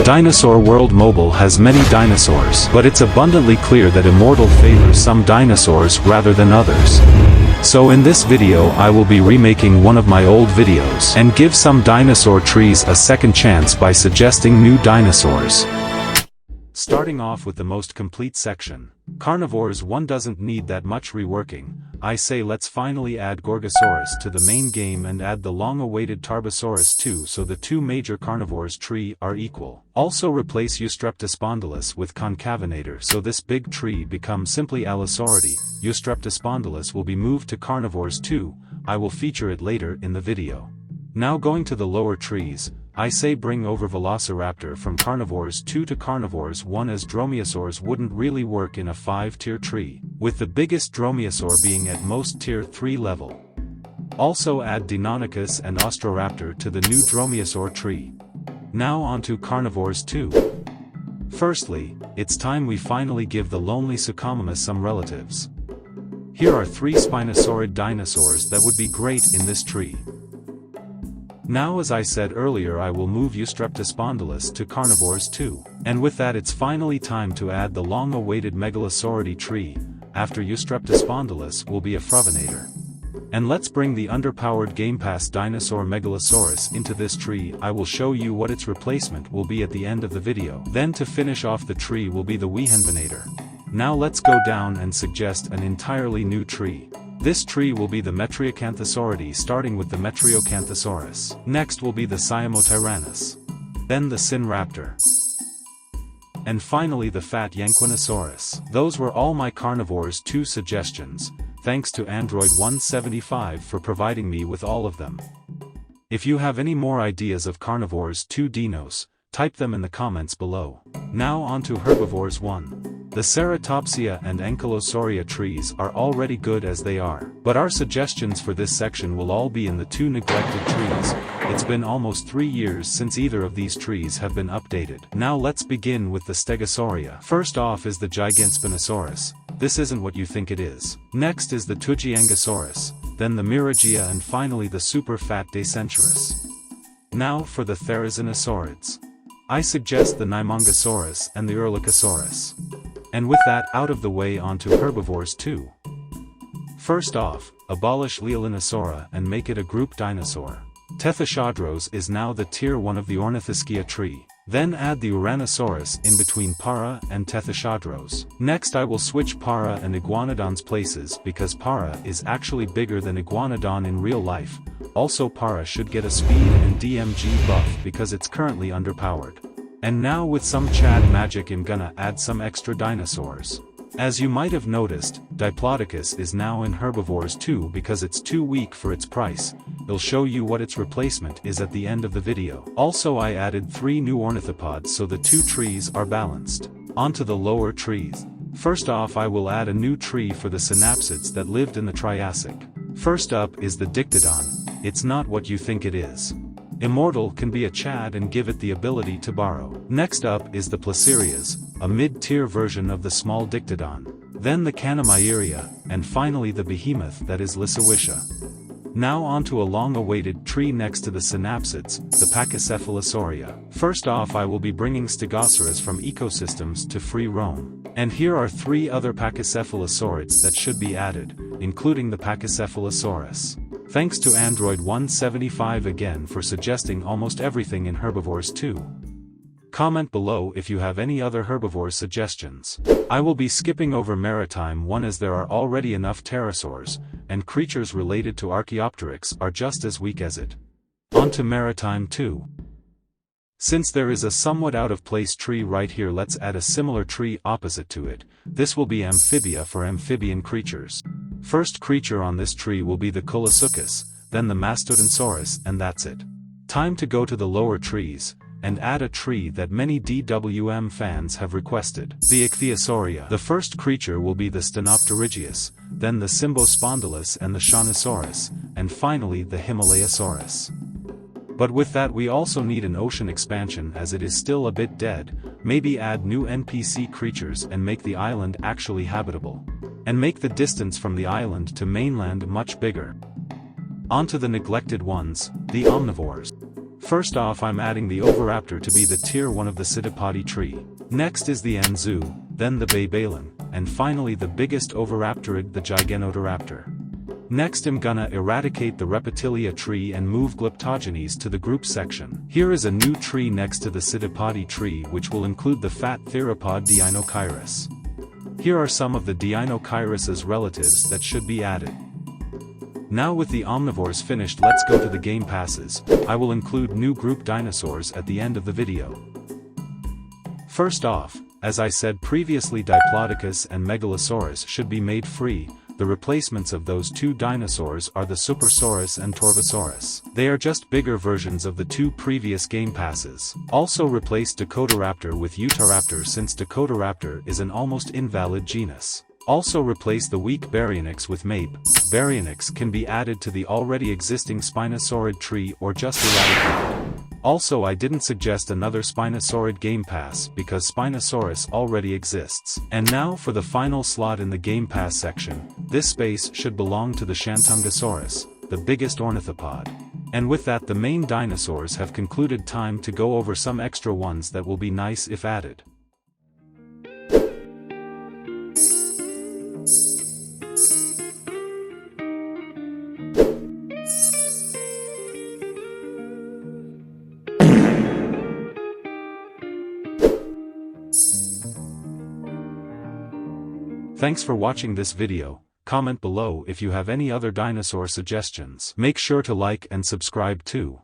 Dinosaur World Mobile has many dinosaurs, but it's abundantly clear that Immortal favors some dinosaurs rather than others. So in this video I will be remaking one of my old videos and give some dinosaur trees a second chance by suggesting new dinosaurs. Starting off with the most complete section, Carnivores 1 doesn't need that much reworking. I say let's finally add Gorgosaurus to the main game and add the long-awaited Tarbosaurus too, so the two major carnivores tree are equal. Also replace Eustreptospondylus with Concavenator so this big tree becomes simply Allosauridae. Eustreptospondylus will be moved to Carnivores 2, I will feature it later in the video. Now going to the lower trees, I say bring over Velociraptor from Carnivores 2 to Carnivores 1 as Dromaeosaurs wouldn't really work in a 5-tier tree, with the biggest Dromaeosaur being at most tier 3 level. Also add Deinonychus and Ostroraptor to the new Dromaeosaur tree. Now onto Carnivores 2. Firstly, it's time we finally give the lonely Suchomimus some relatives. Here are 3 Spinosaurid dinosaurs that would be great in this tree. Now as I said earlier I will move Eustreptospondylus to Carnivores 2. And with that it's finally time to add the long-awaited Megalosauridae tree. After Eustreptospondylus will be a Fruvinator. And let's bring the underpowered Gamepass dinosaur Megalosaurus into this tree. I will show you what its replacement will be at the end of the video. Then to finish off the tree will be the Wehenvenator. Now let's go down and suggest an entirely new tree. This tree will be the Metriacanthosauridae starting with the Metriocanthosaurus. Next will be the Siamotyrannus. Then the Sinraptor. And finally the fat Yanquinosaurus. Those were all my Carnivores 2 suggestions. Thanks to Android 175 for providing me with all of them. If you have any more ideas of Carnivores 2 dinos, type them in the comments below. Now onto Herbivores 1. The Ceratopsia and Ankylosauria trees are already good as they are, but our suggestions for this section will all be in the 2 neglected trees. It's been almost 3 years since either of these trees have been updated. Now let's begin with the Stegosauria. First off is the Gigantspinosaurus. This isn't what you think it is. Next is the Tujiangosaurus, then the Miragia and finally the super fat Dacenturus. Now for the Therizinosaurids. I suggest the Nymongosaurus and the Erlikosaurus. And with that out of the way onto Herbivores 2. First off, abolish Leolinosaura and make it a group dinosaur. Tethyschodros is now the tier 1 of the Ornithischia tree. Then add the Uranosaurus in between Para and Tethyschodros. Next I will switch Para and Iguanodon's places because Para is actually bigger than Iguanodon in real life. Also Para should get a speed and DMG buff because it's currently underpowered. And now with some Chad magic I'm gonna add some extra dinosaurs. As you might have noticed, Diplodocus is now in Herbivores 2 because it's too weak for its price. I'll show you what its replacement is at the end of the video. Also I added 3 new ornithopods so the 2 trees are balanced. Onto the lower trees. First off I will add a new tree for the synapsids that lived in the Triassic. First up is the Dictodon. It's not what you think it is. Immortal can be a Chad and give it the ability to borrow. Next up is the Placerias, a mid-tier version of the small Dictodon. Then the Canamieria, and finally the behemoth that is Lysowisha. Now onto a long-awaited tree next to the synapsids, the Pachycephalosauria. First off I will be bringing Stegosaurus from ecosystems to free roam. And here are 3 other Pachycephalosaurids that should be added, including the Pachycephalosaurus. Thanks to Android 175 again for suggesting almost everything in Herbivores 2. Comment below if you have any other Herbivore suggestions. I will be skipping over Maritime 1 as there are already enough pterosaurs, and creatures related to Archaeopteryx are just as weak as it. Onto Maritime 2. Since there is a somewhat out-of-place tree right here let's add a similar tree opposite to it. This will be Amphibia for amphibian creatures. First creature on this tree will be the Colosuchus, then the Mastodonsaurus and that's it. Time to go to the lower trees, and add a tree that many DWM fans have requested. The Ichthyosauria. The first creature will be the Stenopterygius, then the Symbospondylus and the Shawnosaurus, and finally the Himalayasaurus. But with that we also need an ocean expansion as it is still a bit dead. Maybe add new NPC creatures and make the island actually habitable. And make the distance from the island to mainland much bigger. Onto the neglected ones, the omnivores. First off, I'm adding the Oviraptor to be the tier 1 of the Psittacipodi tree. Next is the Anzu, then the Baybalan, and finally the biggest Oviraptorid, the Giganotoraptor. Next I'm gonna eradicate the Reptilia tree and move Glyptogenes to the group section. Here is a new tree next to the Psittacipodi tree which will include the fat theropod Deinocheirus. Here are some of the Deinocheirus's relatives that should be added. Now with the Omnivores finished, let's go to the game passes. I will include new group dinosaurs at the end of the video. First off, as I said previously, Diplodocus and Megalosaurus should be made free. The replacements of those two dinosaurs are the Supersaurus and Torvosaurus. They are just bigger versions of the two previous game passes. Also replace Dakotaraptor with Utahraptor since Dakotaraptor is an almost invalid genus. Also replace the weak Baryonyx with Mape. Baryonyx can be added to the already existing Spinosaurid tree or just eradicate it. Also, I didn't suggest another Spinosaurid game pass because Spinosaurus already exists. And now for the final slot in the game pass section. This space should belong to the Shantungosaurus, the biggest ornithopod. And with that, the main dinosaurs have concluded. Time to go over some extra ones that will be nice if added. Thanks for watching this video. Comment below if you have any other dinosaur suggestions. Make sure to like and subscribe too.